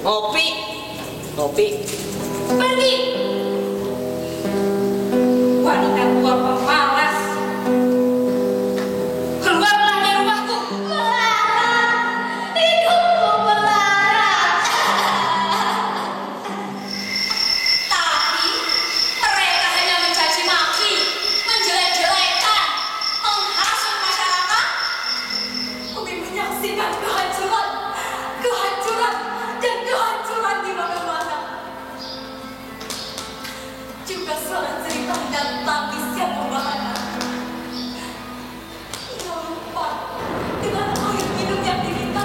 Ngopi. Ngopi. Pergi. Wanita tua pemalas. Keluarlah dari rumahku. Melarang. Hidupku melarang. Tapi mereka hanya mencaci maki, menjelek-jelekan, menghasut masyarakat. Kami menyaksikan kehancuran dan kehancuran di mana-mana. Juga suara cerita dan tangis yang membahana. Ia lupa dengan air minum yang diminta.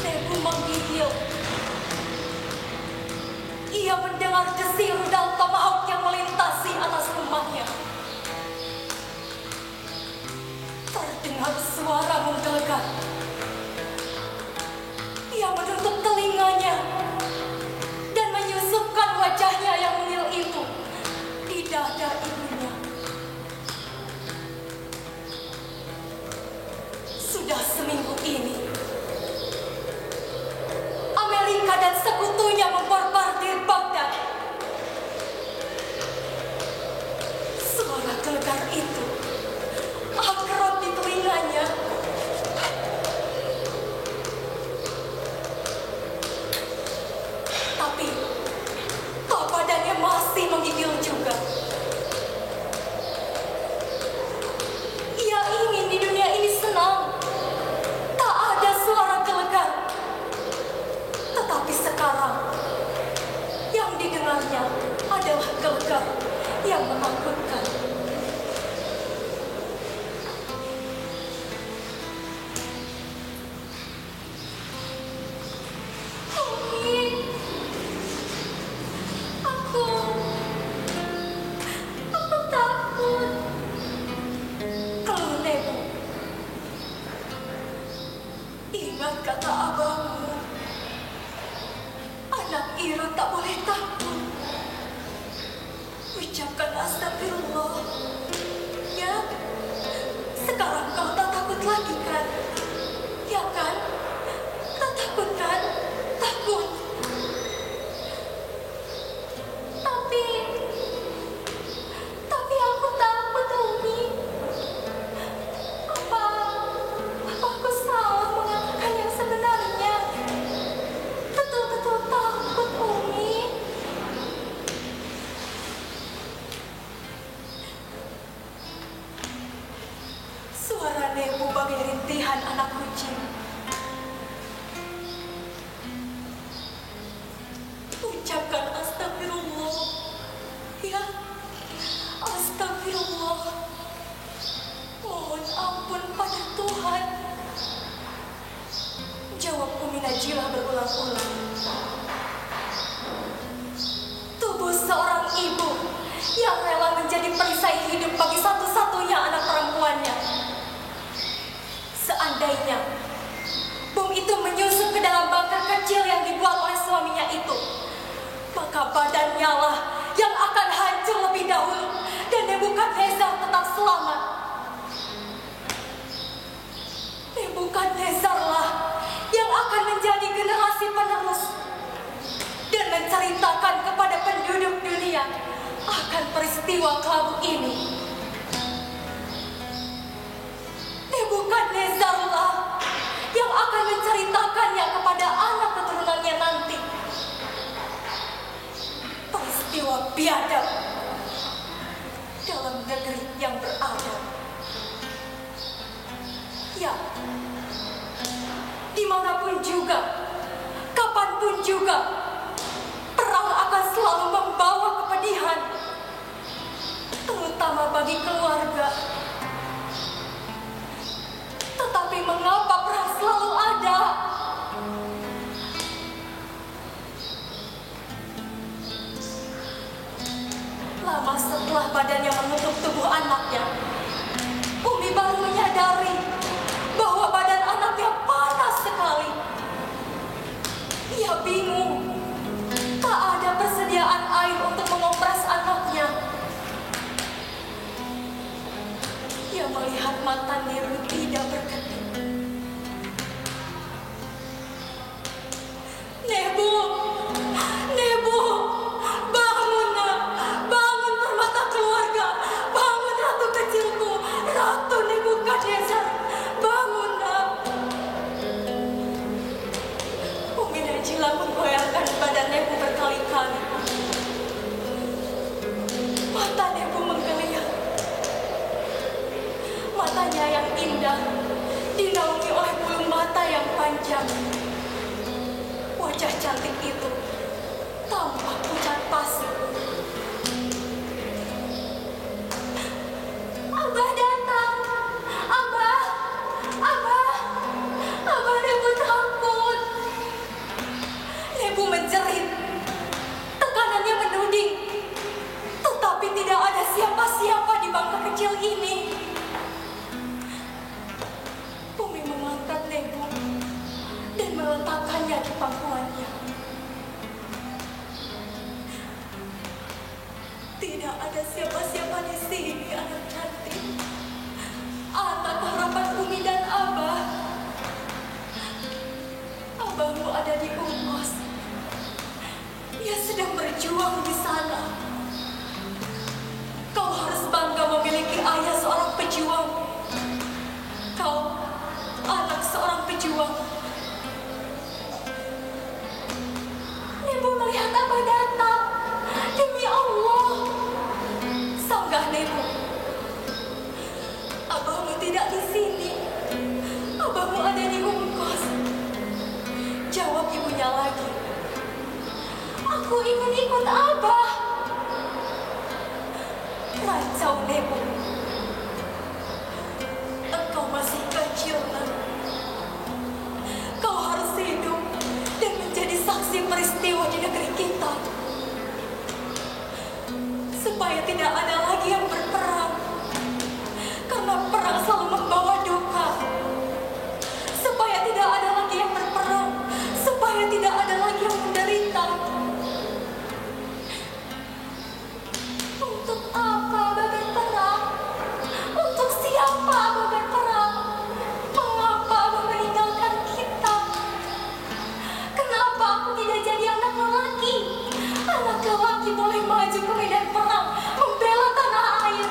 Nebu menggigil. Ia mendengar desir dan tomahawk yang melintasi atas rumahnya. Terdengar suara menggelegar. Ia menutup telinganya dan menyusupkan wajahnya yang mungil itu di dada ibunya. Sudah seminggu ini Amerika dan sekutunya membombardir Baghdad. Suara gelegar itu akrab di telinganya. Tapi badannya masih menggigil juga. Ia ingin di dunia ini senang, tak ada suara gelegar. Tetapi sekarang yang didengarnya adalah gelegar yang menakutkan. Umi, aku takut. Keluh Nebu. Ingat kata abangmu. Anak Iro tak boleh takut. Ucapkan astagfirullah. Ya, sekarang kau tak takut lagi kan? Ya kan? Tak takut kan? Takut. Tapi aku takut, Umi. Apa aku salah mengatakan yang sebenarnya? Betul-betul takut, Umi. Suara Nebu bagai rintihan anak kucing. Ucapkan astagfirullah. Ya, astagfirullah. Mohon ampun pada Tuhan. Jawab Umi Najilah berulang-ulang. Tubuh seorang ibu yang rela menjadi perisai hidup bagi satu-satunya anak perempuannya. Seandainya bom itu menyusup ke dalam bunker kecil yang dibuat oleh suaminya itu, maka badannya lah yang akan hancur lebih dahulu dan Nebukadnezar tetap selamat. Nebukadnezar lah yang akan menjadi generasi penerus dan menceritakan kepada penduduk dunia akan peristiwa kelabu ini. Nebukadnezar lah yang akan menceritakannya kepada anak keturunannya nanti. Peristiwa biadab dalam negeri yang beradab. Ya, dimanapun juga, kapanpun juga, perang akan selalu membawa kepedihan, terutama bagi keluarga. Tetapi mengapa perang selalu ada? Lama setelah badannya menutup tubuh anaknya, Umi baru menyadari bahwa badan anaknya panas sekali. Ia bingung, tak ada persediaan air untuk mengompres anaknya. Ia melihat mata Niru tidak berkedip. Nebu, Nebu, bangun nak, bangun permata keluarga, bangun ratu kecilku, Ratu Nebukadnezar, bangun nak. Umi Najila menggoyangkan badan Nebu berkali-kali. Mata Nebu menggeliat. Matanya yang indah dinaungi oleh bulu mata yang panjang. Wajah cantik itu tampak pucat pasir. Abah datang, Abah, Abah, Abah, Nebu takut. Nebu menjerit, tekanannya menuding, tetapi tidak ada siapa-siapa di bangka kecil ini. Umi mengangkat Nebu dan meletakkannya di pangkuannya. Tidak ada siapa-siapa di sini, anak cantik. Anak harapan Umi dan Abah. Abahmu ada di Ungkos. Ia sedang berjuang di sana. Kau harus bangga memiliki ayah seorang pejuang. Kau anak seorang pejuang. Nebu melihat Abah datang. Demi Allah, sanggah Nebu. Abahmu tidak di sini. Abahmu ada di Ungkos. Jawab ibunya lagi. Aku ingin ikut Abah. Rancau Nebu. Engkau masih kecil, nak. Kau harus hidup dan menjadi saksi peristiwa di negeri kita. Supaya tidak ada lagi yang berperang. Karena perang selalu membawa duka. Supaya tidak ada lagi yang berperang. Supaya tidak ada lagi yang menderita. Untuk apa Abah berperang? Untuk siapa Abah berperang? Mengapa Abah meninggalkan kita? Kenapa aku tidak jadi anak lelaki? Anak lelaki boleh maju ke medan perang, membela tanah air.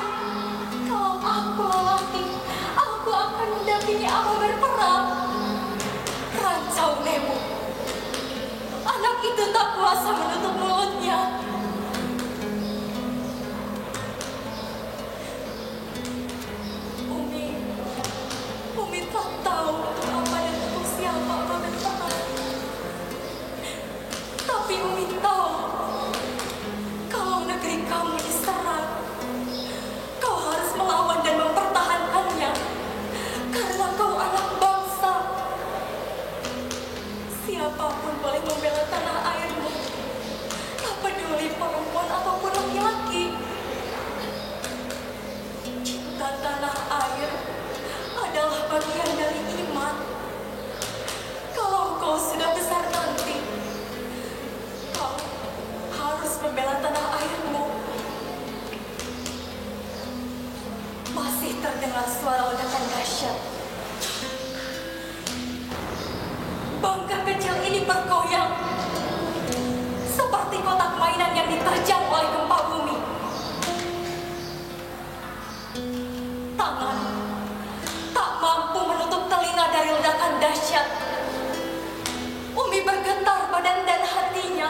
Kalau aku lelaki, aku akan mendampingi Abah berperang. Rancau Nebu. Anak itu tak kuasa menutup mulutnya. Umi tak tahu untuk apa dan untuk siapa Abah berperang. Tapi Umi tahu, kalau negeri kamu diserang, kau harus melawan dan mempertahankannya. Karena kau anak bangsa. Siapapun boleh membela tanah airmu. Tak peduli perempuan ataupun laki-laki. Cinta tanah air adalah bagian dari iman. Kalau kau sudah besar nanti, kau harus membela tanah airmu. Masih terdengar suara ledakan dahsyat. Bangka kecil ini bergoyang seperti kotak mainan yang diterjang oleh gempa bumi. Tangan tak mampu menutup telinga dari ledakan dahsyat. Umi bergetar badan dan hatinya.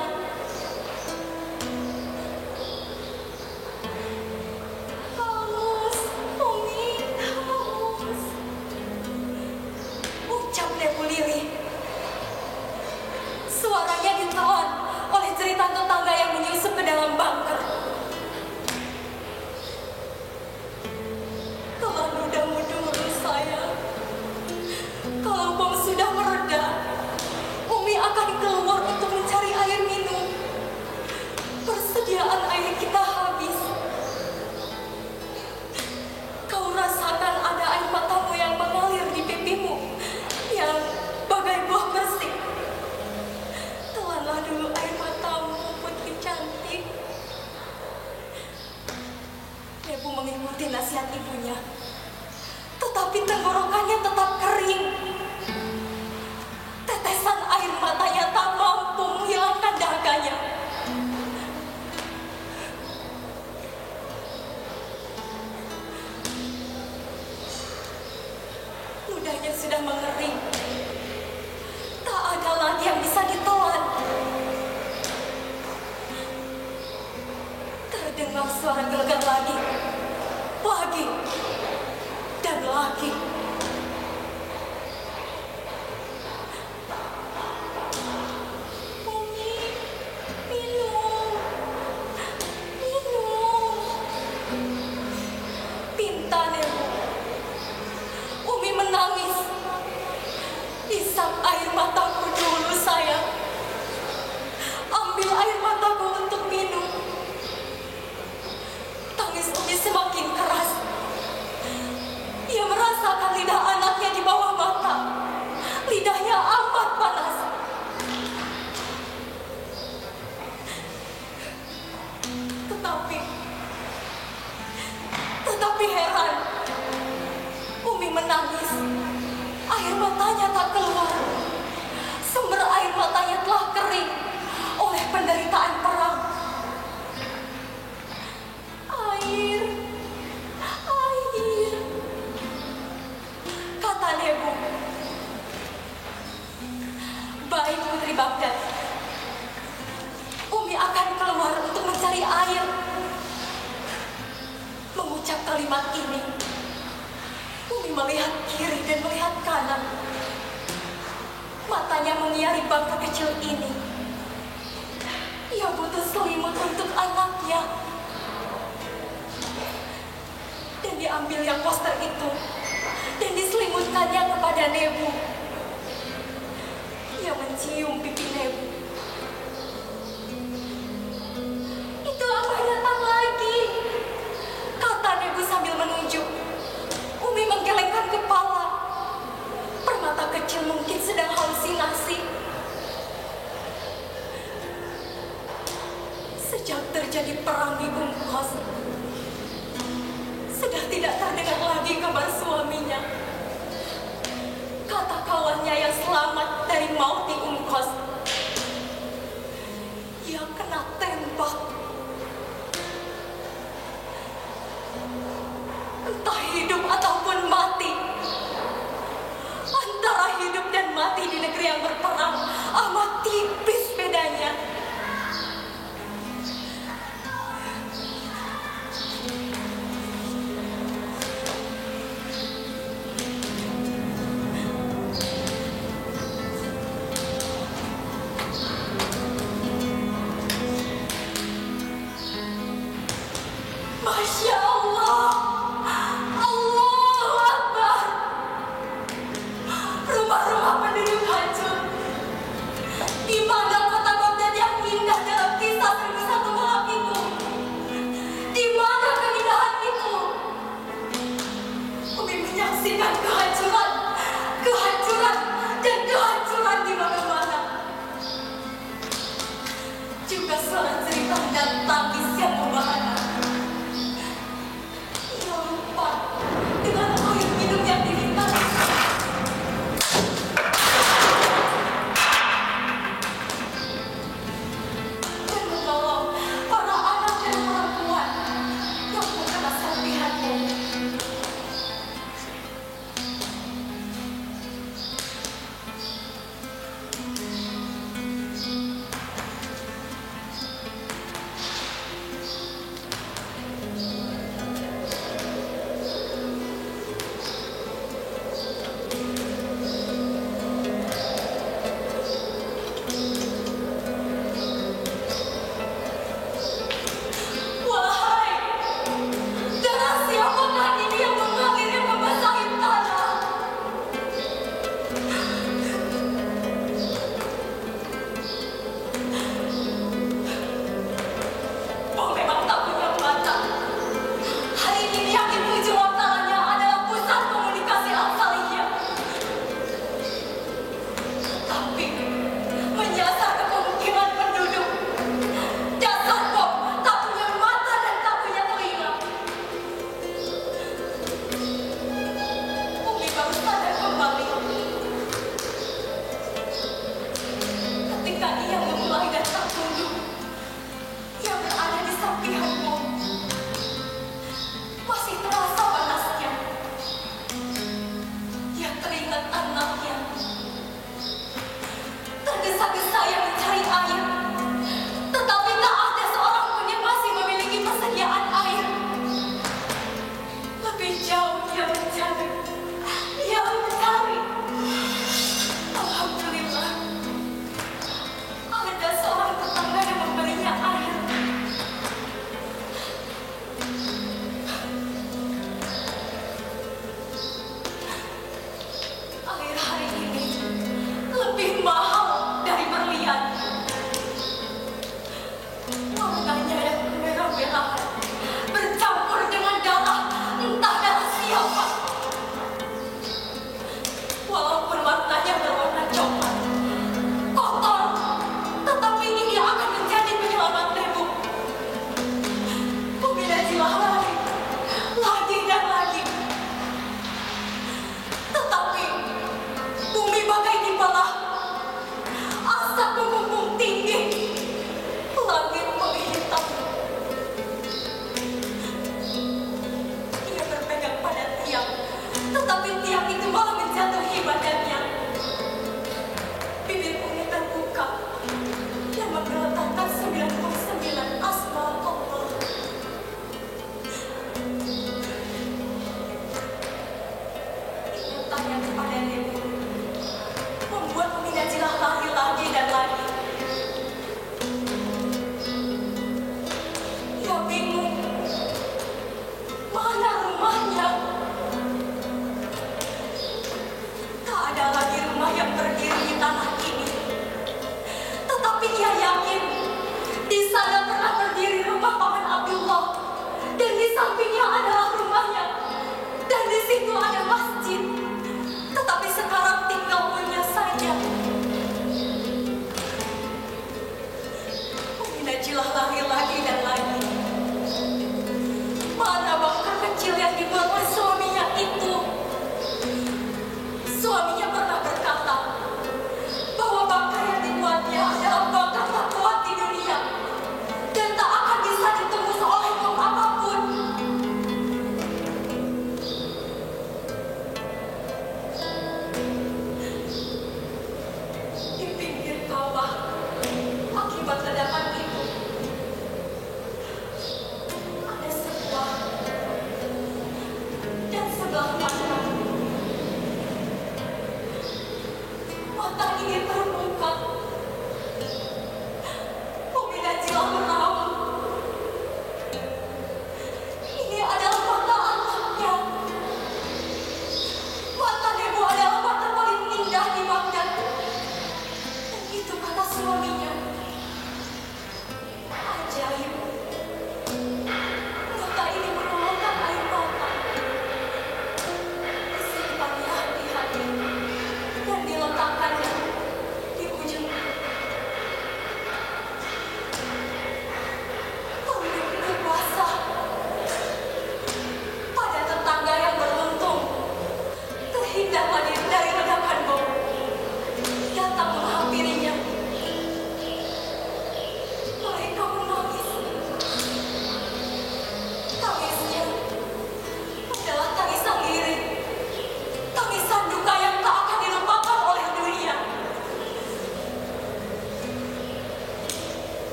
terdengar suara gelegar lagi dan lagi. Umi, minum. Pinta Nebu. Umi menangis. Isap air mataku dulu, sayang. Ambil air mataku untuk minum. Tangis Umi semakin keras. Ia merasakan lidah anaknya di bawah mata. Lidahnya amat panas. Tetapi heran. Umi menangis. Air matanya tak keluar. Sumber air matanya telah kering oleh penderitaan perang. Air, kata Nebu. Baik Putri Baghdad, Umi akan keluar untuk mencari air. Mengucap kalimat ini, Umi melihat kiri dan melihat kanan. Matanya mengiari bangka kecil ini. Ia butuh selimut untuk anaknya. Dan diambil yang poster itu dan diselimutkannya kepada Nebu. Ia mencium pipi Nebu. Itu Abah datang lagi, kata Nebu sambil menunjuk. Umi menggelengkan kepala. Permata kecil mungkin sedang halusinasi. Sejak terjadi perang di Umkos, sudah tidak terdengar lagi kabar suaminya. Kata kawannya yang selamat dari maut di Umkos, ia kena tembak. Entah hidup ataupun mati. Antara hidup dan mati di negeri yang berperang amat tipis bedanya. Masya Allah, Allahu Akbar. Rumah-rumah penduduk hancur. Di mana kota Baghdad yang indah dalam kisah 1001 malam itu? Di mana keindahan itu? Umi menyaksikan kehancuran, dan kehancuran di mana-mana. Juga suara cerita dan tangis yang membahana. Ia lupa dengan air minum yang diminta. Dan menolong para anak dan perempuan yang bukan serpihannya.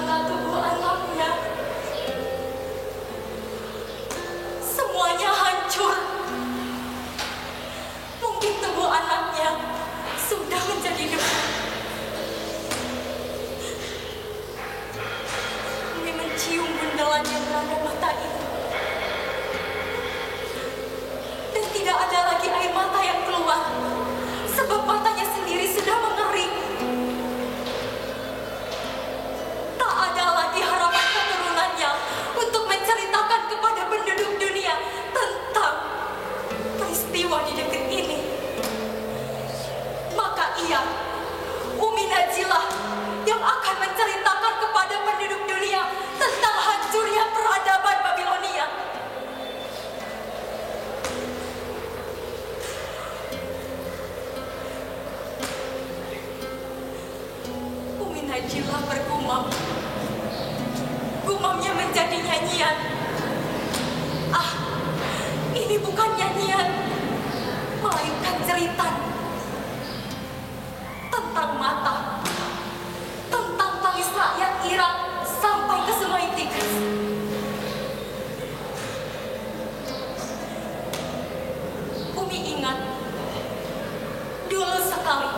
mana tubuh anaknya. Semuanya hancur. Mungkin tubuh anaknya sudah menjadi debu. Umi mencium bundelan yang berada mata itu. Dan tidak ada lagi air mata yang keluar, sebab matanya sendiri sudah mengering. Tak ada lagi harapan keturunannya untuk menceritakan kepada penduduk dunia tentang peristiwa di negeri ini. Maka ia, Umi Najilah, yang akan menceritakan kepada penduduk dunia tentang hancurnya peradaban Babilonia. Umi Najilah bergumam. Gumamnya menjadi nyanyian. Ah, ini bukan nyanyian, melainkan cerita tentang mata, tentang tangis rakyat Irak sampai ke Sungai Tigris. Umi ingat, dulu sekali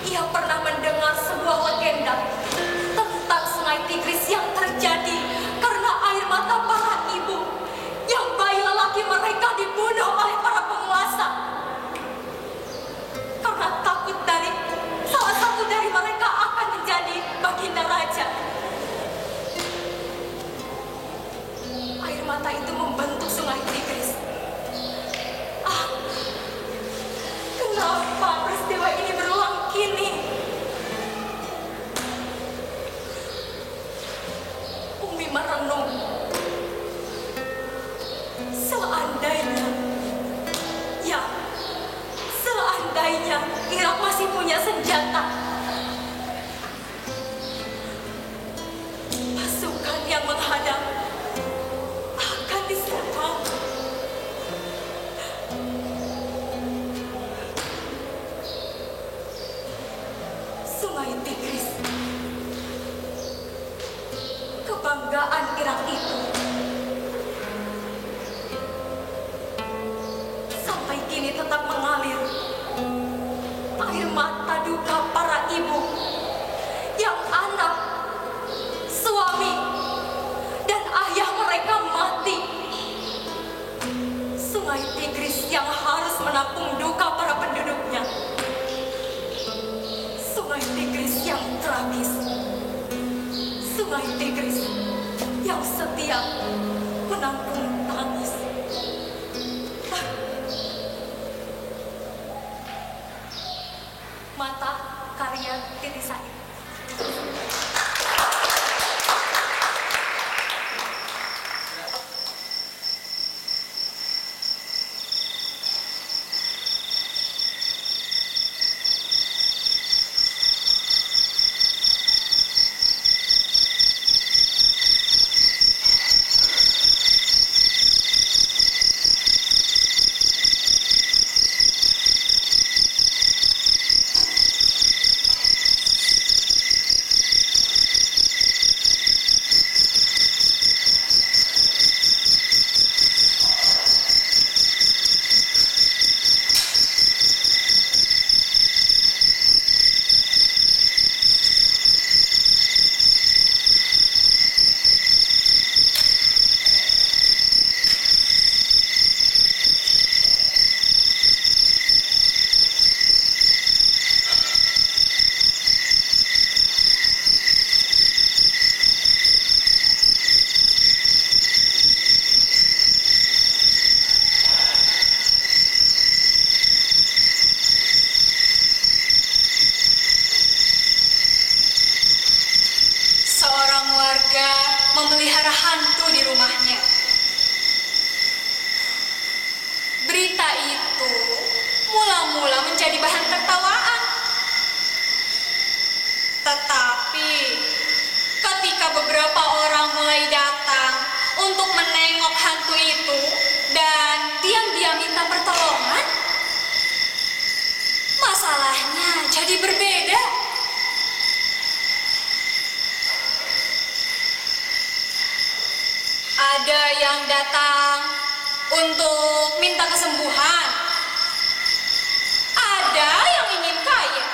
ia pernah mendengar sebuah legenda tentang Sungai Tigris yang terjadi karena air mata para ibu yang bayi lelaki mereka dibunuh oleh para penguasa. Karena takut dari salah satu dari mereka akan menjadi baginda raja. Air mata itu membentuk Sungai Tigris. Ah, kenapa peristiwa ini berulang kini? Umi merenung. Seandainya, ya, seandainya Irak masih punya senjata, pasukan yang menghadap akan diserang. Sungai Tigris, kebanggaan Irak itu, sampai kini tetap mengalir. Air mata duka para ibu yang anak, suami, dan ayah mereka mati. Sungai Tigris yang harus menampung duka para penduduknya. Sungai Tigris yang tragis. Sungai Tigris yang setia menampung tangis. Mata karya Titi Said. memelihara hantu di rumahnya. Berita itu mula-mula menjadi bahan tertawaan. Tetapi ketika beberapa orang mulai datang untuk menengok hantu itu dan diam-diam minta pertolongan, masalahnya jadi berbeda. Ada yang datang untuk minta kesembuhan. Ada yang ingin kaya.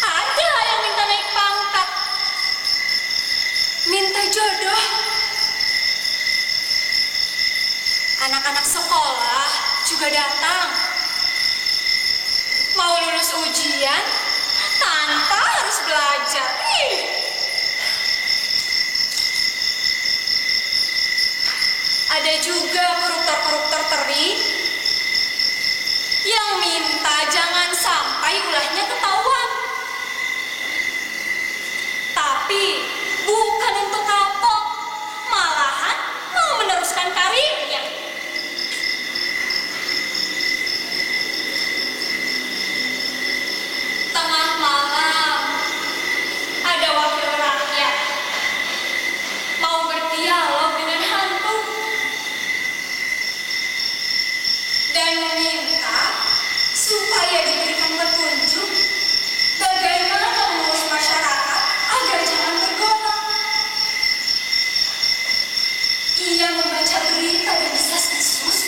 Ada yang minta naik pangkat. Minta jodoh. Anak-anak sekolah juga datang. Mau lulus ujian tanpa harus belajar. Ada juga koruptor-koruptor teri yang minta jangan sampai ulahnya ketahuan. Tapi bukan untuk kapok, malahan mau meneruskan karirnya. Tengah malam ada wakil rakyat mau berdialog dengan hantu dan meminta supaya diberikan petunjuk bagaimana mengurus masyarakat agar jangan bergolak. Ia membaca berita di desas-desus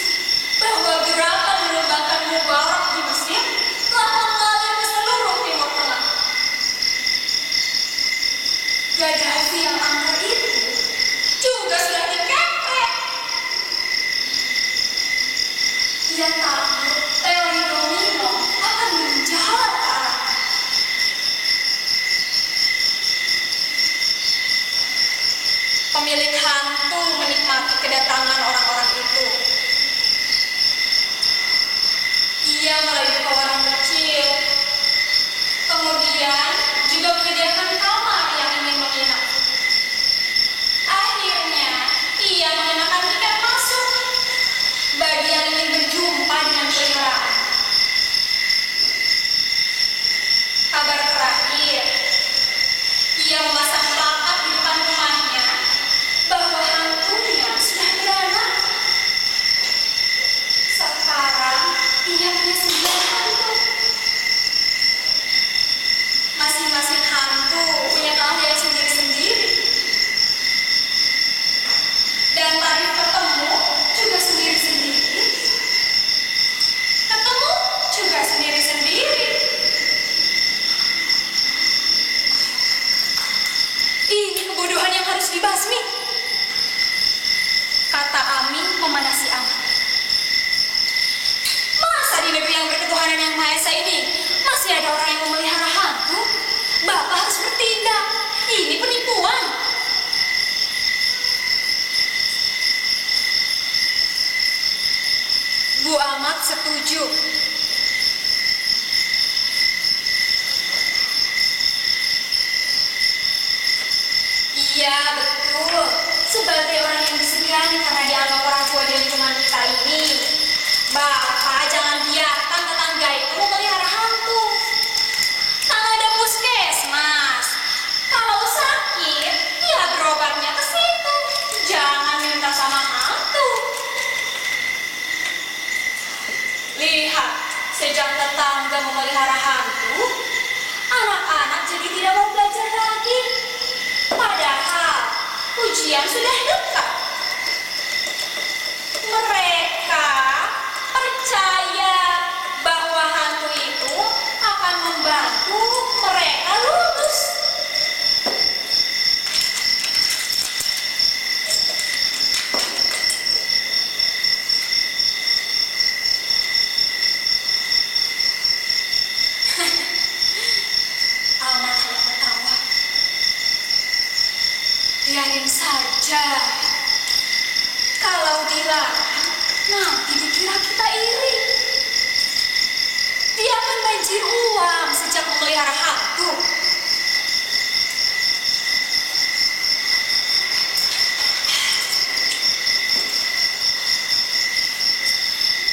bahwa gerakan menumbangkan Mubarak di Mesir telah mengalir ke seluruh Timur Tengah. Gaddafi yang angker itu juga sudah dikepret. Ia takut teori domino akan menjalar ke arahnya. Pemilik hantu menikmati kedatangan orang-orang itu. Ia melayani ke orang kecil. Kemudian juga menyediakan kamar yang ingin menginap. Akhirnya, ia mengenakan tiket masuk bagi yang ingin berjumpa dengan peliharaan. Kabar terakhir, ia memasang plakat di depan rumahnya bahwa hantunya sudah beranak. Sekarang ia punya 9 hantu. Masing-masing hantu punya keahlian sendiri-sendiri. Dan tarif ketemu juga sendiri-sendiri. Ketemu juga sendiri-sendiri. Ini kebodohan yang harus dibasmi, kata Ami memanasi Ami. Masa di negeri yang berketuhanan yang Maha Esa ini masih ada orang yang memelihara hantu? Bapak harus bertindak. Ini penipuan. Bu Ahmad setuju. Iya, betul. Sebagai orang yang disegani karena dianggap orang tua di lingkungan kita ini, Bapak jangan biarkan tetangga itu memelihara hantu. Kan ada puskesmas. Kalau sakit, ya berobatnya ke situ. Jangan minta sama hantu. Lihat, sejak tetangga memelihara hantu, anak-anak jadi tidak mau belajar lagi. Padahal ujian sudah dekat. Mereka percaya bahwa hantu itu akan membantu mereka lulus. Ahmad hanya ketawa. Biarin saja. Kalau dilarang, nanti dikira kita iri. Dia akan banjir uang sejak memelihara hantu.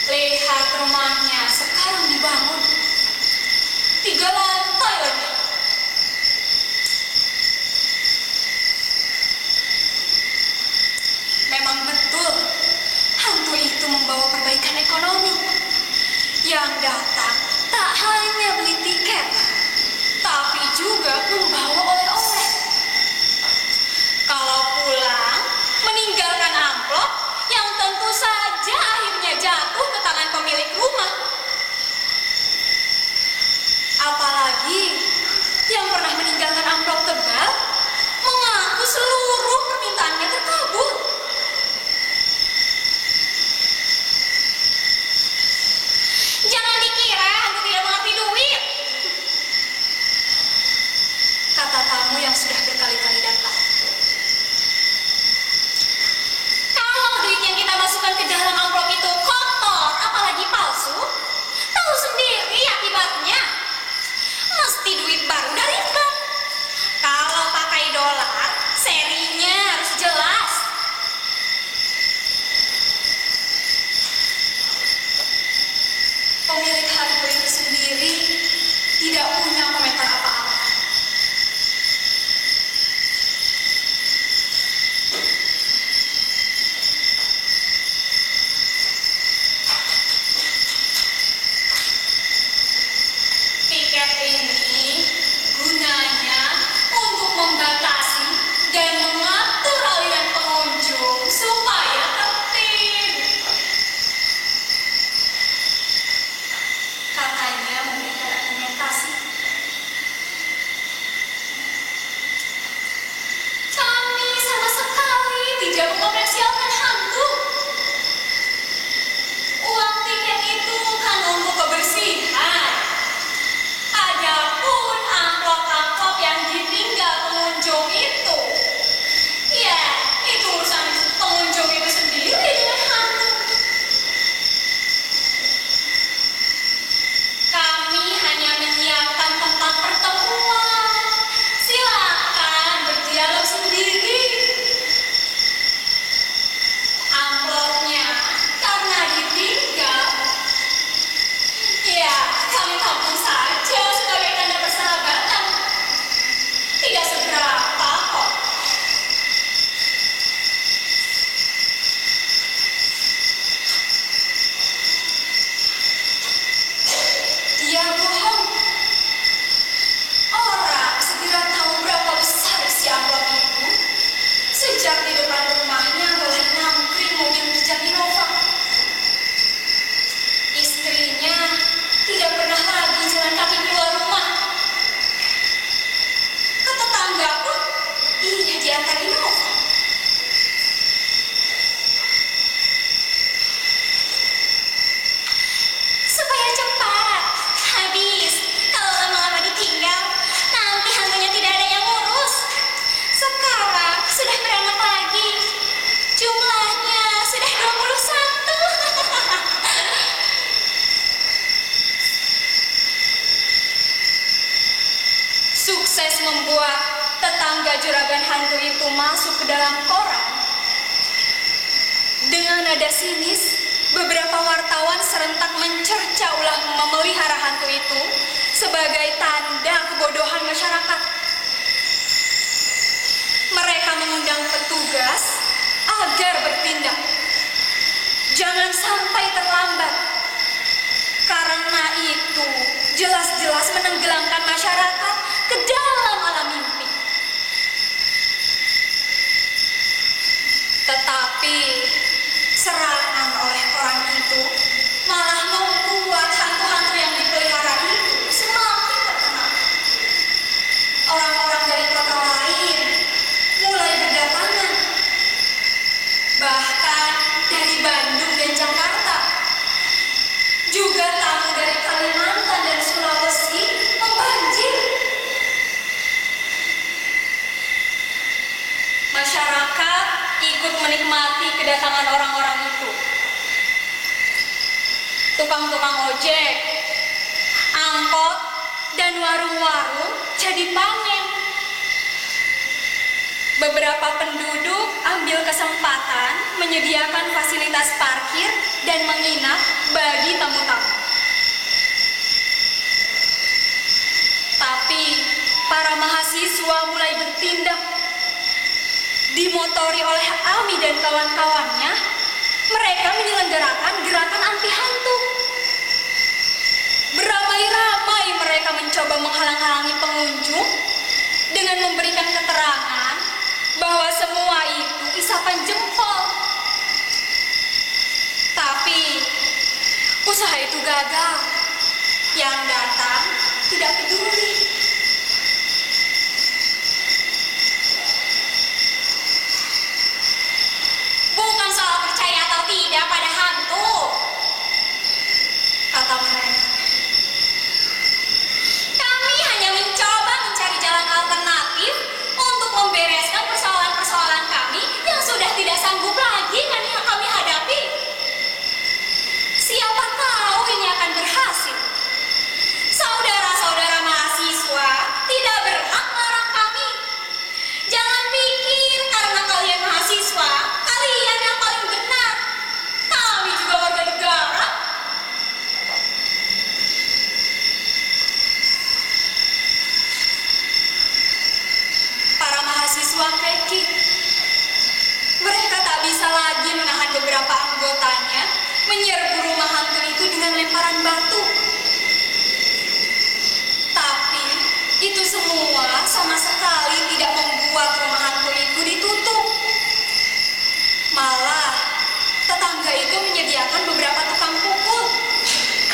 Lihat rumahnya sekarang dibangun 3 lantai lagi. Memang betul, hantu itu membawa perbaikan ekonomi. Yang datang tak hanya beli tiket, tapi juga membawa oleh-oleh. Kalau pulang, lagi yang pernah meninggalkan amplop tebal mengaku seluruh permintaannya terkabul. Jangan dikira hantu tidak mengerti duit. Kata tamu yang sudah berkali-kali datang. Kalau duit yang kita masukkan ke dalam amplop itu kotor, apalagi palsu, tahu sendiri akibatnya. Mesti duit baru dari bank. Kalau pakai dolar, serinya harus jelas. Pemilik hantu itu sendiri tidak punya komentar apa-apa. Tiket ini gunanya untuk membatasi dan mengatur aliran pengunjung supaya tertib. Katanya memberikan argumentasi. Kami sama sekali tidak mengomersialkan hantu. Uang tiket itu kan untuk kebersihan. Adapun amplop-amplop yang ditinggal pengunjung itu, ya itu urusan pengunjung itu sendiri dengan hantu. Kami hanya menyiapkan tempat pertemuan. Silakan berdialog sendiri. Amplopnya karena ditinggal, ya kami tampung saja sebagai tanda persahabatan. Tidak seberapa kok. Dia bohong. Orang segera tahu berapa besar isi amplop itu sejak di depan rumahnya mulai nangkring mobil pijat Innova. Istrinya tidak pernah lagi jalan kaki keluar rumah. Ke tetangga pun ia diantar Innova. Supaya cepat habis. Kalau lama-lama ditinggal, nanti hantunya tidak ada yang ngurus. Sekarang sudah beranak lagi. Jumlahnya sudah 21. Sukses membuat tetangga juragan hantu itu masuk ke dalam koran. Dengan nada sinis, beberapa wartawan serentak mencerca ulah memelihara hantu itu sebagai tanda kebodohan masyarakat. Mereka mengundang petugas agar bertindak. Jangan sampai terlambat. Karena itu jelas-jelas menenggelamkan masyarakat ke dalam alam mimpi. Tetapi serangan oleh orang itu malah membuat hantu-hantu yang dipelihara itu semakin terkenal. Orang-orang dari kota lain mulai berdatangan. Bahkan dari Bandung dan Jakarta. Juga tamu dari Kalimantan dan Sulawesi membanjir. Masyarakat ikut menikmati kedatangan orang-orang itu. Tukang-tukang ojek, angkot, dan warung-warung jadi panen. Beberapa penduduk ambil kesempatan menyediakan fasilitas parkir dan menginap bagi tamu-tamu. Tapi para mahasiswa mulai bertindak. Dimotori oleh Ami dan kawan-kawannya, mereka menyelenggarakan gerakan anti hantu. Beramai-ramai mereka mencoba menghalang-halangi pengunjung dengan memberikan keterangan bahwa semua itu isapan jempol. Tapi usaha itu gagal. Yang datang tidak peduli. Bukan soal percaya atau tidak pada hantu, kata mereka. Kami hanya mencoba mencari jalan alternatif untuk membereskan persoalan-persoalan kami yang sudah tidak sanggup lagi kami hadapi. Siapa tahu ini akan berhasil. Saudara-saudara mahasiswa tidak berhak melarang kami. Jangan pikir karena kalian mahasiswa, kalian yang paling benar. Kami juga warga negara. Para mahasiswa Peki, mereka tak bisa lagi menahan beberapa anggotanya menyerbu rumah hantu itu dengan lemparan batu. Tapi itu semua sama sekali tidak membuat rumah hantu itu ditutup. Malah tetangga itu menyediakan beberapa tukang pukul,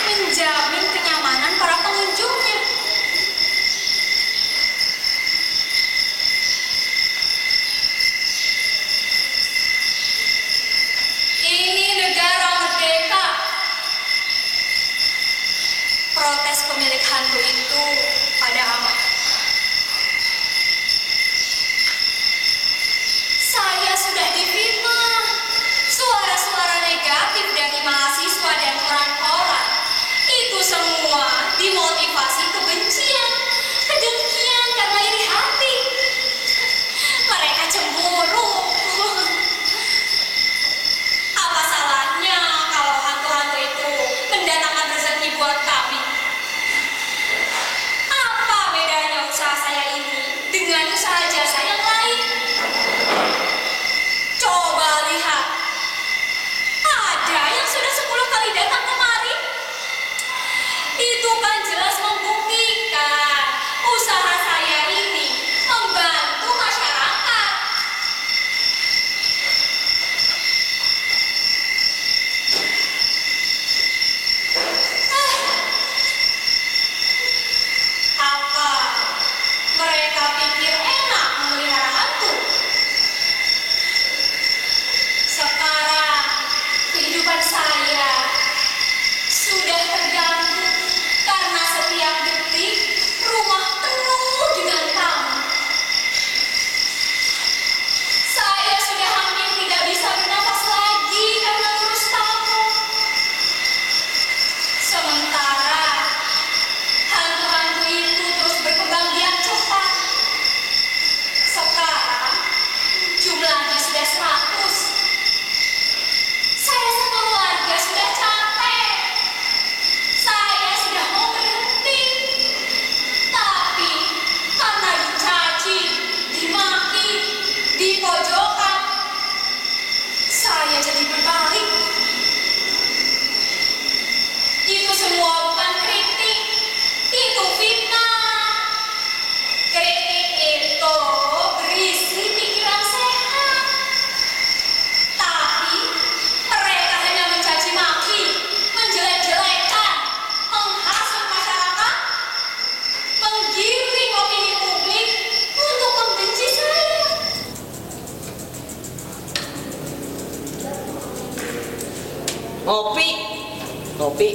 menjamin kenyamanan para pengunjungnya. Ini negara merdeka. Protes pemilik hantu itu pada Ahmad. Saya sudah difitnah. Suara-suara negatif dari mahasiswa dan koran-koran itu semua dimotivasi kebencian, kedengkian karena iri hati. Mereka cemburu. Apa salahnya kalau hantu-hantu itu mendatangkan rezeki buat kami? Apa bedanya usaha saya ini dengan usaha jasa yang lain? Coba lihat. Ada yang sudah 10 kali datang kemari. Itu kan jelas membuktikan usaha saya ini membantu masyarakat. Apa mereka pikir enak memelihara hantu? Sekarang kehidupan saya sudah terganggu karena setiap detik rumah penuh dengan tamu. Saya sudah hampir tidak bisa bernapas lagi karena ngurus tamu. Sementara hantu-hantu itu terus berkembang biak cepat. Sekarang jumlahnya sudah 100. Saya sekeluarga sudah capek. Saya sudah mau berhenti. Tapi karena dicaci, dimaki, dipojokkan, saya jadi berbalik. Itu semua bukan kritik, itu fitnah. Kritik itu berisi pikiran sehat. Tapi mereka hanya mencaci maki, menjelek-jelekan, menghasut masyarakat, menggiring opini publik untuk membenci saya. Ngopi. Ngopi.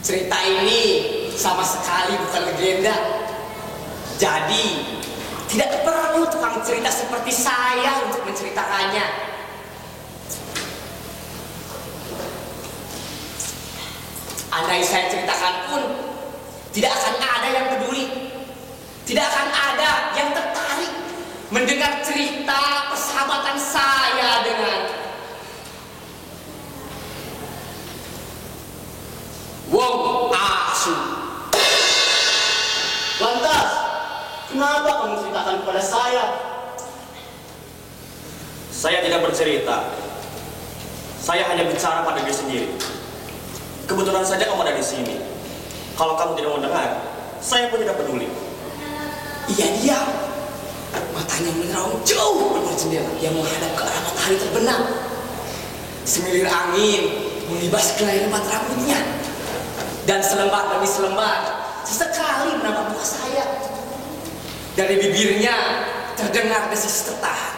Cerita ini sama sekali bukan legenda. Jadi, tidak perlu tukang cerita seperti saya untuk menceritakannya. Andai saya ceritakan pun, tidak akan ada yang peduli. Tidak akan ada yang tertarik. mendengar cerita persahabatan saya dengan Wong Asu. Lantas, kenapa kamu ceritakan kepada saya? Saya tidak bercerita. Saya hanya bicara pada diri sendiri. Kebetulan saja kamu ada di sini. Kalau kamu tidak mau dengar, saya pun tidak peduli. Iya dia, matanya menerang jauh dari jendela yang menghadap ke arah matahari terbenam. Semilir angin melibas kelainan mata rambutnya, dan selembar demi selembar sesekali menampak muka saya. Dari bibirnya terdengar desis tertahan.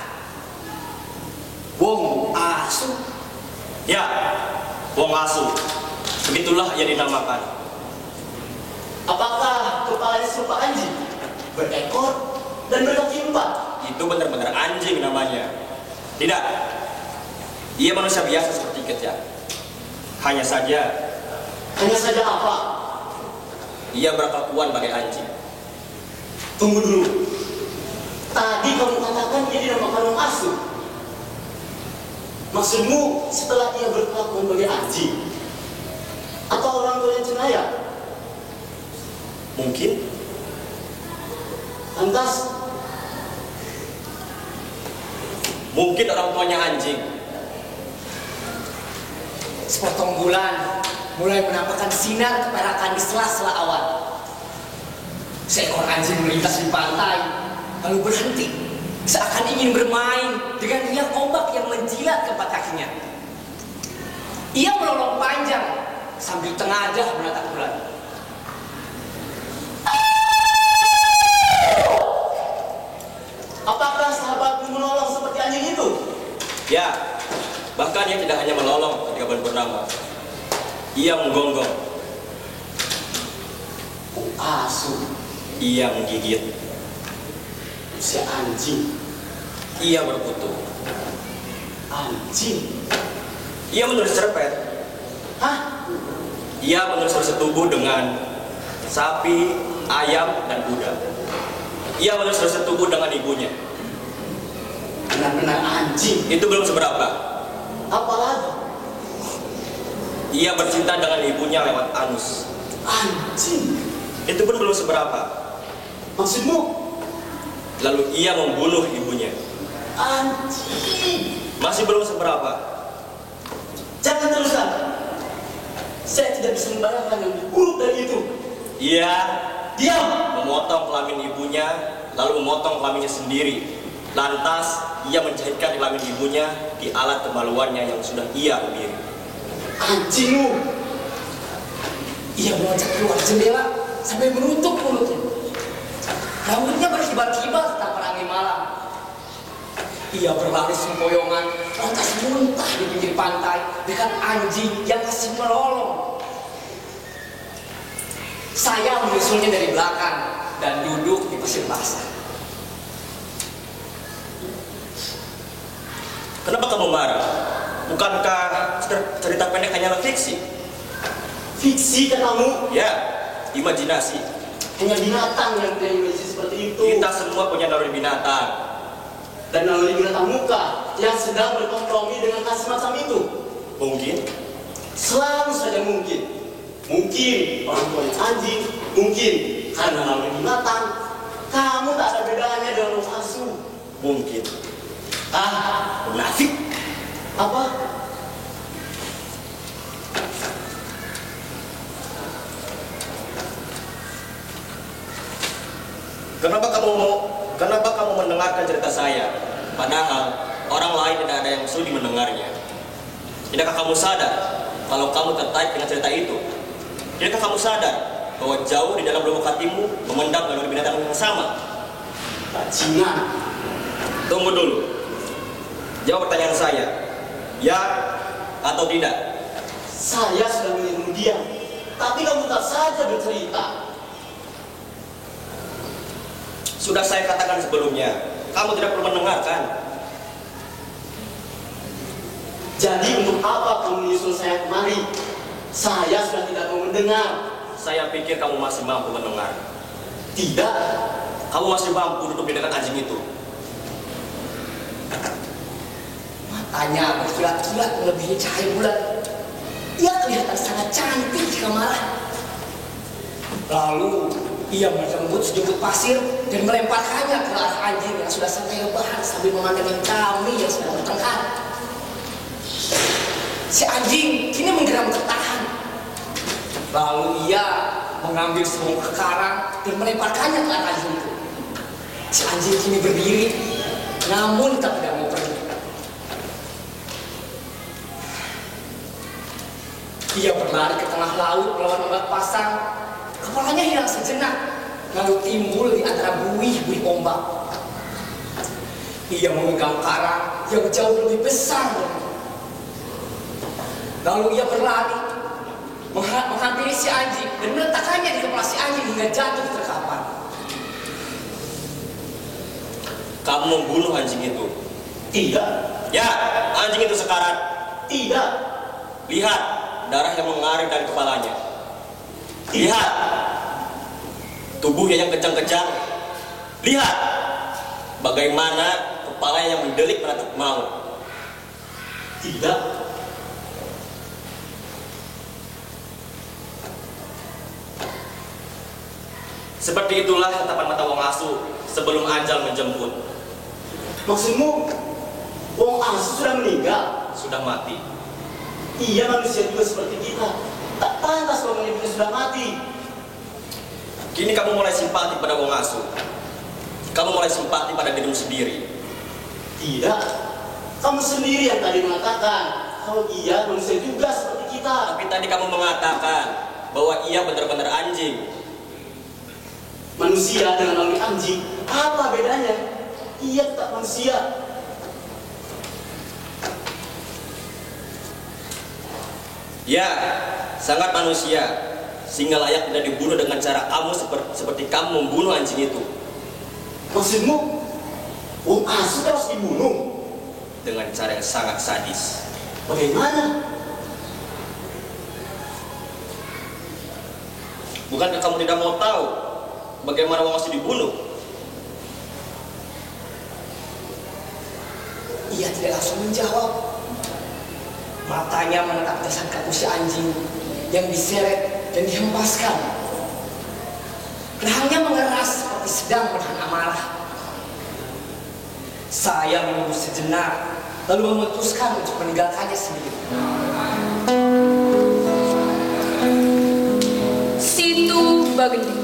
Wong Asu. Ya, Wong Asu. Begitulah ia dinamakan. Apakah kepalanya serupa anjing? Berekor dan berkaki 4? Itu benar-benar anjing namanya. Tidak. Ia manusia biasa seperti kita. Hanya saja apa? ia berkelakuan bagai anjing. Tunggu dulu. Tadi kamu katakan dia dinamakan Wong Asu. Maksudmu setelah ia berkelakuan bagai anjing? Atau orang tuanya cenayang? Mungkin. Lantas, Mungkin orang tuanya anjing. Sepotong bulan mulai menampakkan sinar keperakan di sela-sela awan. Seekor anjing melintas di pantai, lalu berhenti, seakan ingin bermain dengan riak ombak yang menjilat keempat kakinya. Ia melolong panjang sambil tengadah menatap bulan. apakah sahabatmu menolong seperti anjing itu? Ya, bahkan ia tidak hanya melolong ketika bulan purnama. Ia menggonggong. Asu, Ia menggigit. si anjing, Ia berkutu. anjing. Ia menulis cerpet. Hah? Ia menulis tubuh dengan sapi, ayam, dan kuda. Ia menulis tubuh dengan ibunya. Benar-benar anjing. Itu belum seberapa. Apalagi Ia bercinta dengan ibunya lewat anus. anjing. Itu pun belum seberapa. Maksudmu Lalu ia membunuh ibunya. anjing? Masih belum seberapa. Jangan teruskan. Saya tidak bisa membayangkan yang lebih buruk dari itu. Ia Diam. memotong kelamin ibunya, lalu memotong kelaminnya sendiri. Lantas ia menjahitkan kelamin ibunya di alat kemaluannya yang sudah ia berdiri. Anjingmu. Ia meloncat keluar jendela sambil menutup mulutnya. Rambutnya berkibar-kibar tanpa angin malam. Ia berlari sempoyongan, lantas muntah di pinggir pantai dekat anjing yang masih melolong. Saya menyusulnya dari belakang dan duduk di pasir basah. Kenapa kamu marah? Bukankah cerita pendek hanyalah fiksi? Fiksi katamu? Ya, imajinasi. Hanya binatang yang punya imajinasi seperti itu. Kita semua punya naluri binatang. Dan naluri binatang muka yang sedang berkompromi dengan hal semacam itu. Mungkin. Selalu saja mungkin. Mungkin orang tuanya anjing, mungkin karena naluri binatang. Kamu tak ada bedanya dengan Wong Asu. Mungkin. Munafik. Apa? Kenapa kamu mendengarkan cerita saya? Padahal orang lain tidak ada yang sudi mendengarnya. Tidakkah kamu sadar kalau kamu tertarik dengan cerita itu? Tidakkah kamu sadar bahwa jauh di dalam lubuk hatimu memendam naluri binatang yang sama? Bajingan. Tunggu dulu. Jawab pertanyaan saya. Ya atau tidak? Saya sudah melihatmu diam, tapi kamu tak saja bercerita. Sudah saya katakan sebelumnya, kamu tidak perlu mendengarkan. Jadi untuk apa kamu menyusul saya kemari? Saya sudah tidak mau mendengar. Saya pikir kamu masih mampu mendengar. Tidak. Kamu masih mampu duduk di dekat anjing itu. Matanya berkilat-kilat melebihi cahaya bulan. Ia kelihatan sangat cantik jika marah. Lalu ia menjemput sejumput pasir dan melemparkannya ke arah anjing yang sudah santai rebahan sambil memandangi kami yang sedang bertengkar. Si anjing kini menggeram tertahan. Lalu ia mengambil sebuah karang dan melemparkannya ke arah anjing itu. Si anjing kini berdiri, namun tak tidak mau pergi. Ia berlari ke tengah laut melawan ombak pasang. Kepalanya hilang sejenak, lalu timbul di antara buih-buih ombak. Ia memegang karang yang jauh lebih besar. Lalu ia berlari, menghampiri si anjing dan meletakkannya di kepala si anjing hingga jatuh terkapar. Kamu membunuh anjing itu? Tidak. Ya, anjing itu sekarat. Tidak. Lihat, darah yang mengalir dari kepalanya. Lihat, tubuhnya yang kejang-kejang. Lihat, bagaimana kepalanya yang mendelik menatap maut. Tidak. Seperti itulah tatapan mata wong asu sebelum ajal menjemput. Maksudmu, wong asu sudah meninggal? Sudah mati. Iya, manusia juga seperti kita. Tak pantas kalau menyebutnya sudah mati. Kini kamu mulai simpati pada wong asu. Kamu mulai simpati pada dirimu sendiri. Tidak. Kamu sendiri yang tadi mengatakan kalau ia manusia juga seperti kita. Tapi tadi kamu mengatakan bahwa ia benar-benar anjing. Manusia dengan lawan anjing, apa bedanya? Ia tetap manusia. Ya, sangat manusia, sehingga layak tidak dibunuh dengan cara kamu seperti kamu membunuh anjing itu. Maksudmu, wong asu harus dibunuh? Dengan cara yang sangat sadis. Bagaimana? Bukankah kamu tidak mau tahu bagaimana wong asu dibunuh? Ia tidak langsung menjawab. Matanya menatap jasad kaku si anjing yang diseret dan dihempaskan. Rahangnya mengeras seperti sedang menahan amarah. Saya menunggu sejenak, lalu memutuskan untuk meninggalkannya sendiri. Situ Bagendit.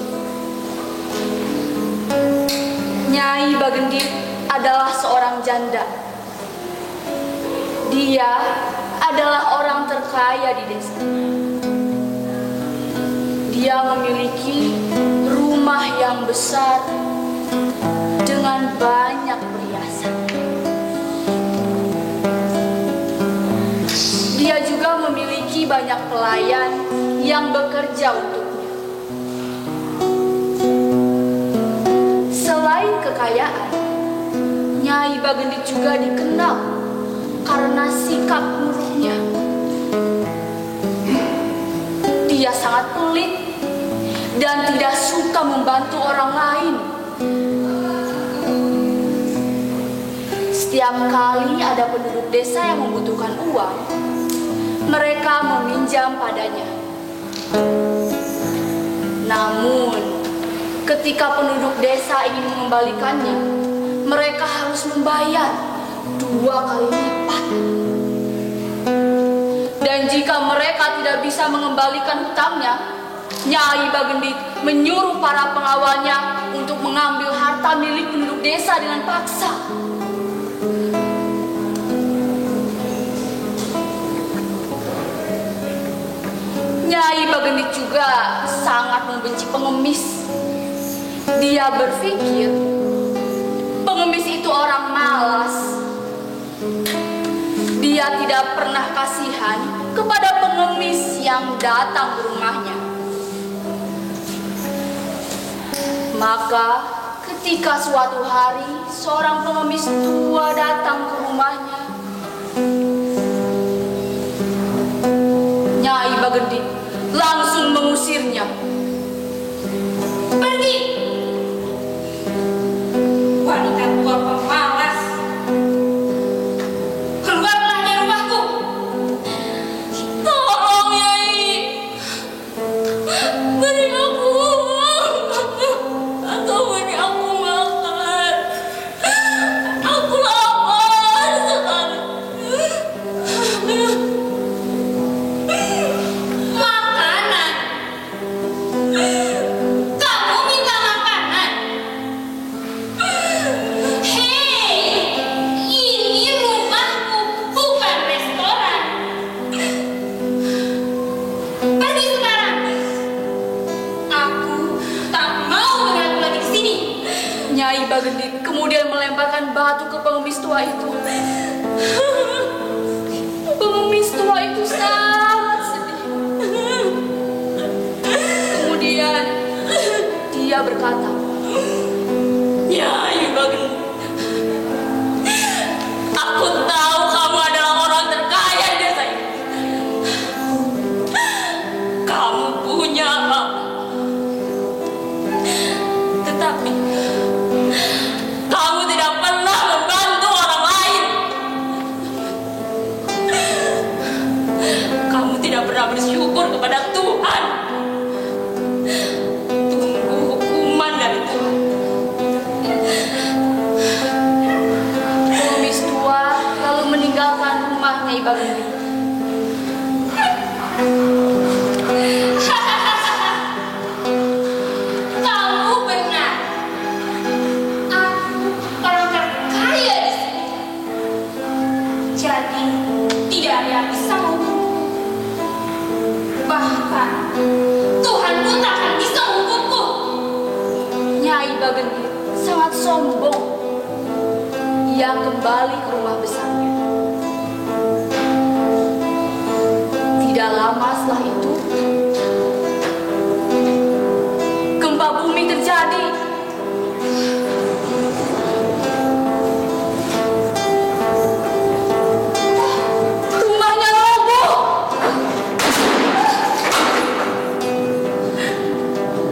Nyai Bagendit adalah seorang janda. Dia adalah orang terkaya di desa. Dia memiliki rumah yang besar dengan banyak perhiasan. Dia juga memiliki banyak pelayan yang bekerja untuknya. Selain kekayaan, Nyai Bagendit juga dikenal karena sikap buruknya. Dia sangat pelit dan tidak suka membantu orang lain. Setiap kali ada penduduk desa yang membutuhkan uang, mereka meminjam padanya. Namun, ketika penduduk desa ingin mengembalikannya, mereka harus membayar 2 kali lipat. Dan jika mereka tidak bisa mengembalikan hutangnya, Nyai Bagendit menyuruh para pengawalnya untuk mengambil harta milik penduduk desa dengan paksa. Nyai Bagendit juga sangat membenci pengemis. Dia berpikir pengemis itu orang malas. Dia tidak pernah kasihan kepada pengemis yang datang ke rumahnya. Maka ketika suatu hari seorang pengemis tua datang ke rumahnya, Nyai Bagendit langsung mengusirnya. Pergi! Wanita tua pemalas! Keluarlah Bagendit kemudian melemparkan batu ke pengemis tua itu. Pengemis tua itu sangat sedih. Kemudian dia berkata, "Nyai Bagendit, aku tahu kamu adalah orang terkaya di desa ini. Kamu punya hak. Tetapi kamu tidak pernah membantu orang lain. Kamu tidak pernah bersyukur kepada Tuhan. Tunggu hukuman dari Tuhan." Pengemis tua lalu meninggalkan rumah Nyai Bagendit. Kamu benar. Aku orang terkaya di sini. Jadi tidak ada yang bisa menghukumku. Bahkan Tuhan pun tak akan bisa menghukumku. Nyai Bagendit sangat sombong. Ia kembali ke rumah besarnya. Tidak lama setelah itu, gempa bumi terjadi. Rumahnya roboh.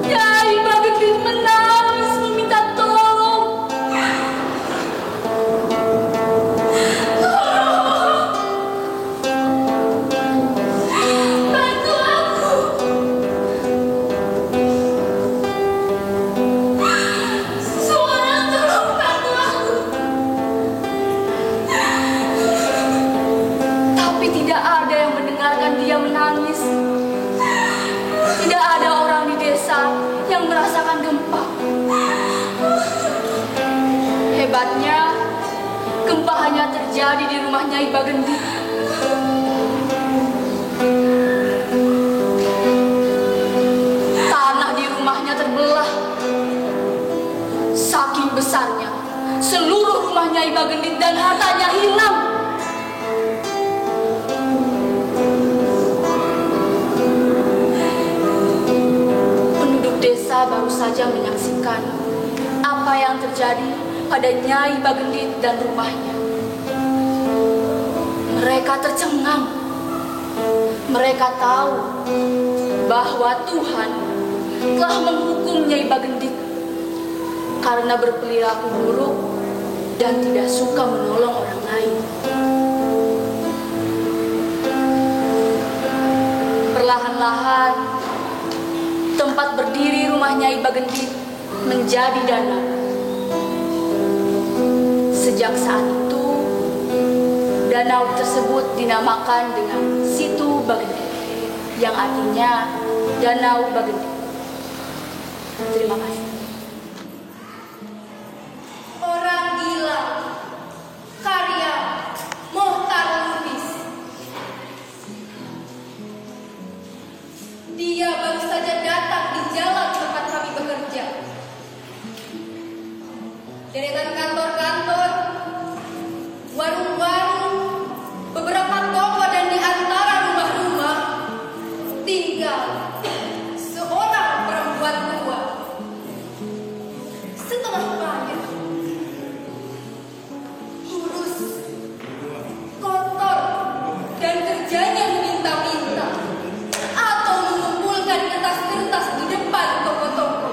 Nyai Bagendit menangis meminta tolong. Bantu aku. Seseorang tolong bantu aku. Tapi tidak ada yang mendengarkan dia menangis. Tidak ada orang di desa yang merasakan gempa. Hebatnya, gempa hanya terjadi di rumah Nyai Bagendit. Tanah di rumahnya terbelah. Saking besarnya, seluruh rumah Nyai Bagendit dan hartanya hilang. Penduduk desa baru saja menyaksikan apa yang terjadi pada Nyai Bagendit dan rumahnya. Mereka tercengang. Mereka tahu bahwa Tuhan telah menghukum Nyai Bagendit karena berperilaku buruk dan tidak suka menolong orang lain. Perlahan-lahan, tempat berdiri rumah Nyai Bagendit menjadi danau. Sejak saat itu, danau tersebut dinamakan dengan Situ Bagendit, yang artinya Danau Bagendit. Terima kasih. Orang gila. Karya Mohtar Lubis. Dia baru saja datang di jalan tempat kami bekerja. Deretan kantor-kantor, warung-warung, beberapa toko dan di antara rumah-rumah tinggal seorang perempuan tua. Setelah banyak kurus, kotor, dan kerjanya meminta-minta atau mengumpulkan kertas-kertas di depan toko-toko.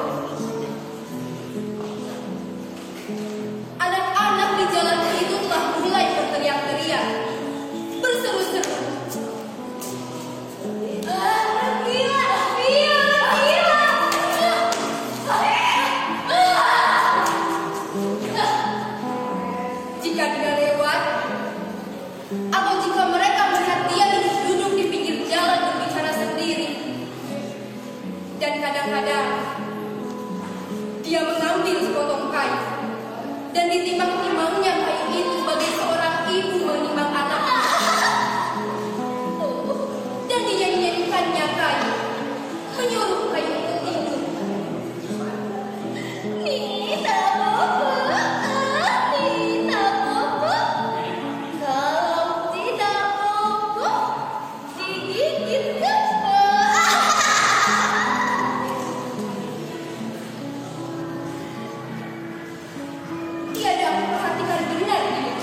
tiada aku perhatikan benar ini.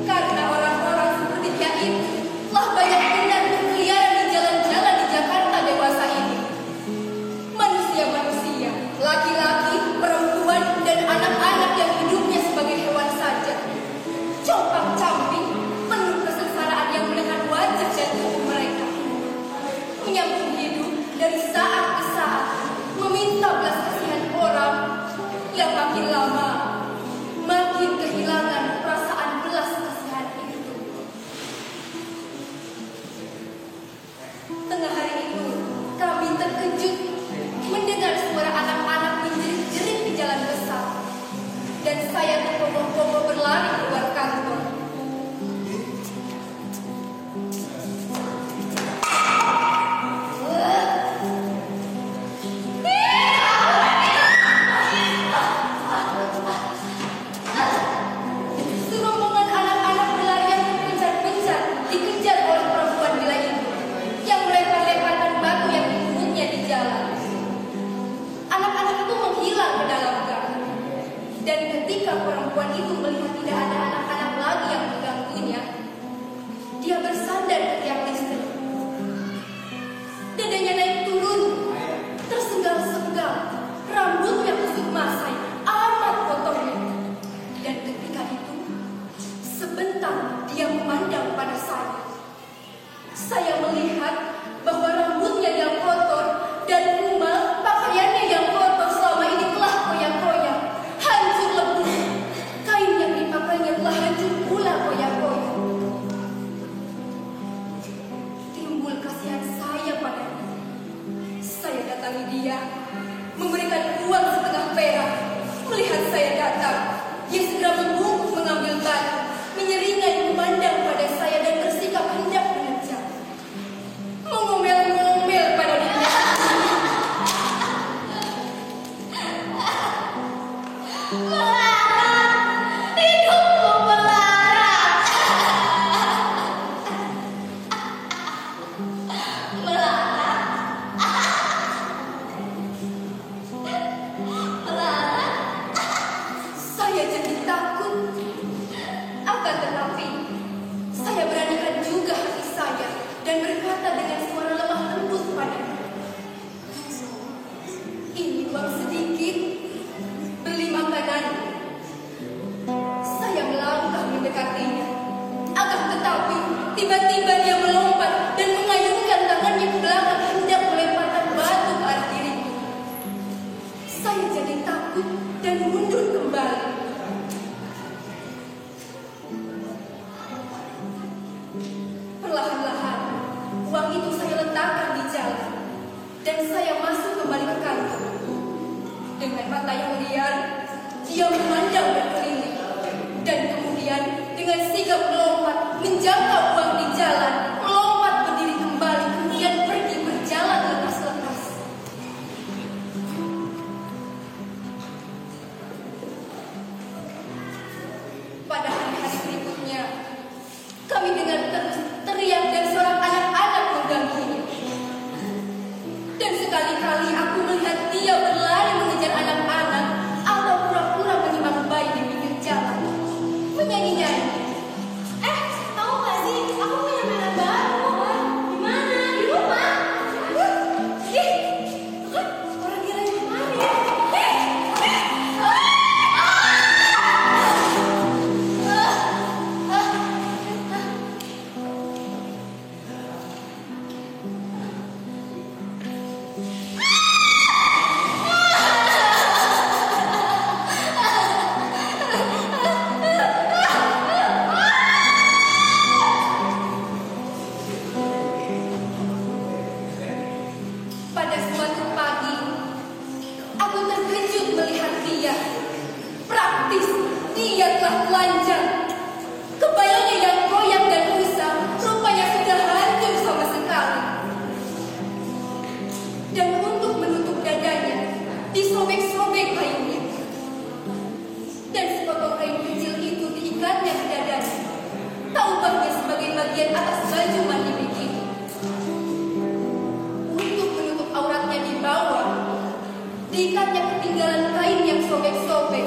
Karena orang-orang seperti dia itu telah banyak benar berkeliaran di jalan-jalan di Jakarta dewasa ini. Manusia-manusia, laki-laki, perempuan, dan anak-anak yang hidupnya sebagai hewan saja. Compang-camping, penuh kesengsaraan yang menekan wajah dan tubuh mereka. Menyambung hidup dari saat ke saat, meminta belas kasihan orang yang makin lama makin kehilangan perasaan belas kasihan itu. Tengah hari itu, kami terkejut mendengar suara anak-anak menjerit-jerit di jalan besar, dan saya terpongong-pongong berlari keluar kantor. Serombongan anak-anak berlari yang terpencar-pencar dikejar oleh perempuan gila itu yang melempar-lemparkan batu yang dipungutnya di jalan. Anak-anak itu menghilang ke dalam gang. Dan ketika perempuan itu melihat tidak ada anak-anak lagi yang mengganggunya, dia bersandar ke tiang listrik. Dadanya naik turun, tersengal-sengal, rambutnya kusut masai, amat kotornya. Dan ketika itu, sebentar dia memandang pada saya. Saya melihat bahwa rambutnya yang kotor dan kumal, pakaiannya yang kotor selama ini telah koyak-koyak, hancur lebur. Kain yang dipakainya telah hancur pula koyak-koyak. Timbul kasihan saya padanya. Saya datangi dia, memberikan uang setengah perak. Melihat saya datang, dia segera membungkuk mengambil batu, menyeringai memandang pada saya dan bersikap hendak menerjang. Mengomel-ngomel pada dirinya. Melarang, hidupku melarang. Melarang. Melarang. Saya jadi takut. Akan tetapi, saya beranikan juga hati saya dan berkata dengan suara lemah lembut padanya, "Ini uang sedikit, beli makanan." Saya melangkah mendekatinya. Akan tetapi, tiba-tiba dia melompat dan mengayunkan tangannya ke belakang hendak melemparkan batu ke arah diriku. Saya jadi takut dan mundur kembali. Perlahan-lahan, uang itu saya letakkan di jalan dan saya masuk kembali ke kantor. Dengan mata yang liar, dia memandang berkeliling dan kemudian dengan sigap melompat, menjangkau uang di jalan, melompat berdiri kembali, kemudian pergi berjalan lekas-lekas. Pada hari-hari berikutnya, kami dengar terus teriak dan seorang anak-anak mengganggunya. Dan sekali-kali aku melihat dia berlari mengejar anak-anak atau pura-pura menimang bayi di pinggir jalan, menyanyi-nyanyi. Tahu gak sih? Aku punya mainan baru. Di mana? Di rumah. Orang gila yang kemarin. Pada suatu pagi, aku terkejut melihat dia. Praktis, dia telah telanjang. Kebayanya yang goyang dan usang, rupanya sudah hancur sama sekali. Dan untuk menutup dadanya, disobek-sobek kainnya. Dan sepotong kain kecil itu diikatnya ke dadanya. Taubahnya sebagai bagian atas baju mandi bikini. Untuk menutup auratnya di bawah, diikatnya ketinggalan kain yang sobek-sobek.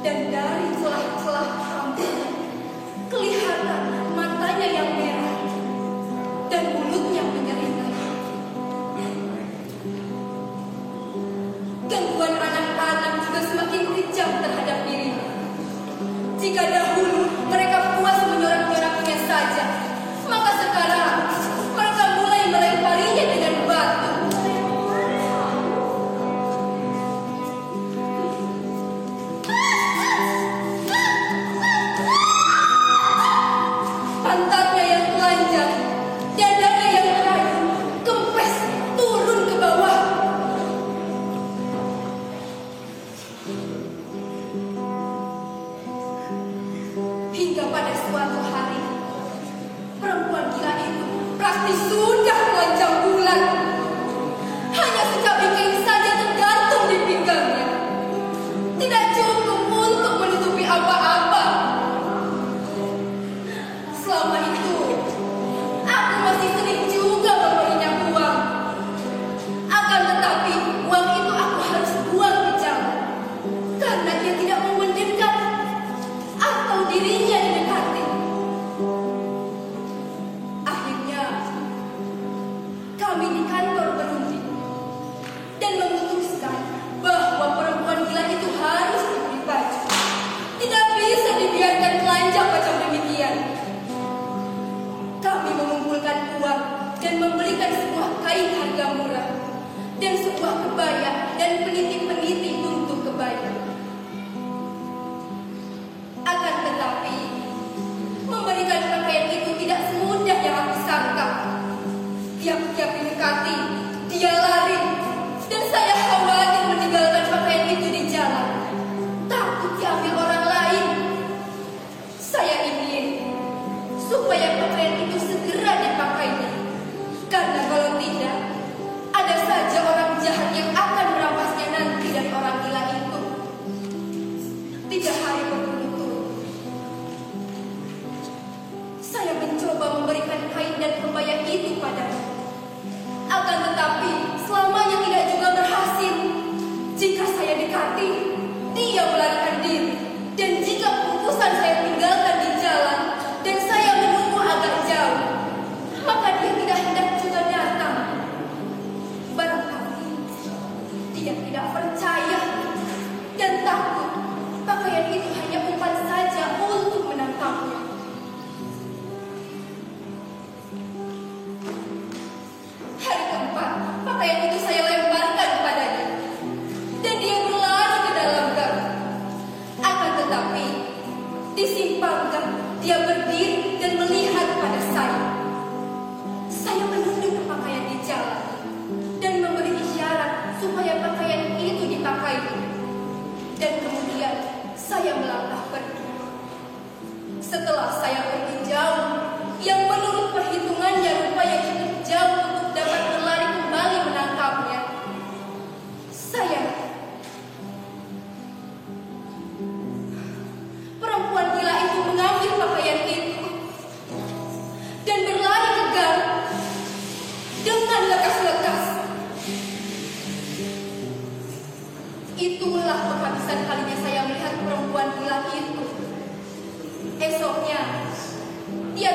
Dan dari celah-celah rambutnya kelihatan matanya yang merah dan mulutnya menyeringai. Gangguan anak-anak juga semakin kejam terhadap dirinya. Jika dahulu mereka puas menyorak-nyoraknya saja, maka sekarang mereka mulai melemparinya dengan batu. Pantatnya yang telanjang, dadanya yang terayu, kempes turun ke bawah. Hingga pada suatu hari, perempuan gila itu praktis sudah telanjang bulan. Hanya secabik kain saja tergantung di pinggangnya. Tidak cukup untuk menutupi apa-apa. Selama itu, aku masih sering juga memberinya uang. Akan tetapi, uang itu aku harus buang ke jalan. Karena dia tidak mau mendekat atau dirinya didekati. Akhirnya, kami di kantor berunding dan memutuskan bahwa perempuan gila itu harus diberi baju. Tidak bisa dibiarkan telanjang macam demikian. Kami mengumpulkan uang dan membelikan sebuah kain harga murah dan sebuah kebaya dan peniti-peniti untuk kebaya. Akan tetapi, memberikan pakaian itu tidak semudah yang aku sangka. Tiap-tiap didekati, dia lari, dan saya khawatir meninggalkan pakaian itu di jalan. Takut diambil orang lain. Saya ingin supaya pakaian itu segera dipakainya. Karena kalau tidak, ada saja orang jahat yang akan merampasnya nanti dari orang gila itu. 3 hari berturut-turut, saya mencoba memberikan kain dan kebaya itu padanya. Akan tetapi, selamanya tidak juga berhasil. Jika saya dekati, dia melarikan diri. Dan jika keputusan saya tinggalkan di jalan dan saya menunggu agak jauh, maka dia tidak hendak juga datang. Barangkali dia tidak percaya dan takut pakaian itu hanya umpan saja untuk menangkapnya. Hari keempat, pakaian itu saya lemparkan kepadanya dan dia berlari ke dalam gang. Akan tetapi, di simpang gang dia berdiri dan melihat pada saya. Saya menunduk pakaian di jalan dan memberi isyarat supaya pakaian itu dipakai. Dan kemudian saya melangkah pergi. Setelah saya pergi jauh, yang menurut perhitungannya rupanya cukup jauh untuk dapat berlari kembali menangkapnya, perempuan gila itu mengambil pakaian itu dan berlari ke gang dengan lekas-lekas. Itulah penghabisan kalinya saya melihat perempuan gila itu. Esoknya, dia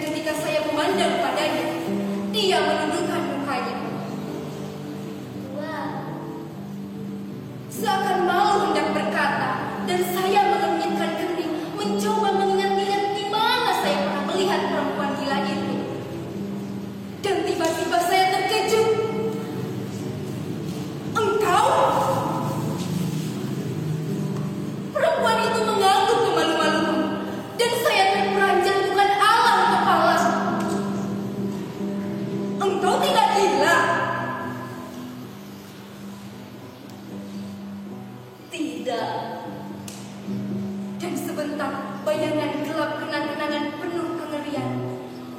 ketika saya memandang padanya, dia menundukkan mukanya. Tuan, Seakan malu hendak berkata, dan saya mengernyitkan kening, mencoba mengingat-ingat di mana saya pernah melihat perempuan gila itu. Dan tiba-tiba saya terkejut. Engkau? Perempuan itu mengangguk kemalu-maluan, dan saya terperanjat bukan alam kepala. Engkau tidak gila? Tidak. Dan sebentar bayangan gelap kenang-kenangan penuh kengerian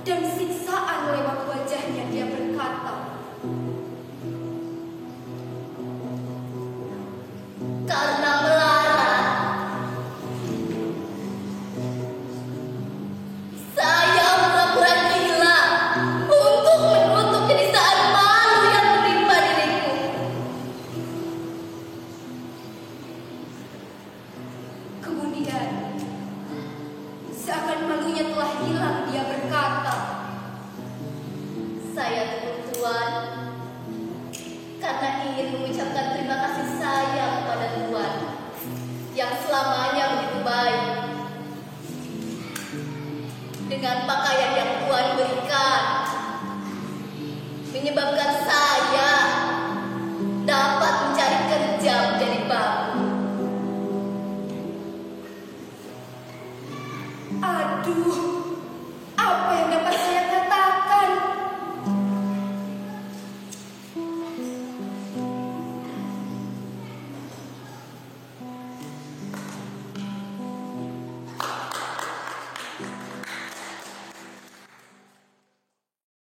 dan siksaan lewat wajahnya, dia berkata, karena melarat, saya pura-pura gila untuk menutup keniscayaan malu yang menimpa diriku. kemudian seakan malunya telah hilang, dia berkata, Saya tepuk Tuan karena ingin mengucapkan terima kasih saya kepada Tuan yang selamanya begitu baik. Dengan pakaian yang Tuan berikan, menyebabkan saya dapat mencari kerja menjadi babu. aduh,